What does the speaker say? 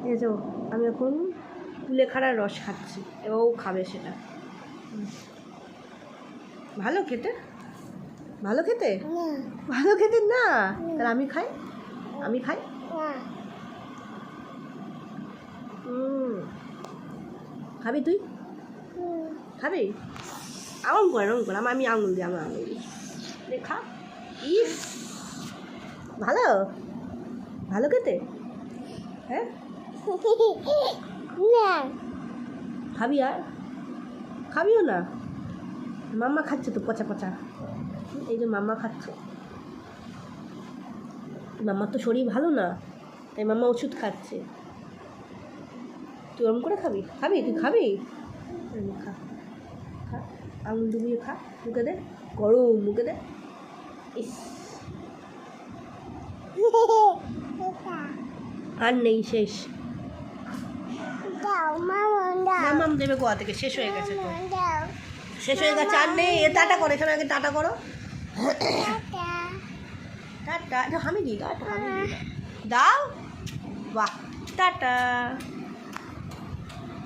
এই যে আমি এখন কুলেখাড়ার রস খাচ্ছি এবার ও খাবে সেটা। ভালো খেতে, ভালো খেতে, ভালো খেতে না, তাহলে আমি খাই, আমি খাই। খাবি তুই, খাবি? আঙুল করে আঙুল করে আমি আঙুল দিই, আমার আঙুল দিই, খা। ইস ভালো, ভালো খেতে। হ্যাঁ খাবি আর খাবিও না? মাম্মা খাচ্ছে তো পচা পচা, এই যে মাম্মা খাচ্ছে। মাম্মার তো শরীর ভালো না, তাই মাম্মা ওষুধ খাচ্ছে। তুই ওরম করে খাবি, খাবি তুই খাবি? খা খা, আঙুল ডুবিয়ে খা, মুখে দে, গরম মুখে দে। ইস আর নেই, শেষ। মাম্মাম দেবে গোয়া থেকে, শেষ হয়ে গেছে তো, শেষ হয়ে গেছে, আর নেই। টাটা করো, এখানে আগে টাটা করো। টাটা, আমি দিই, দাও, বাহ, টাটা।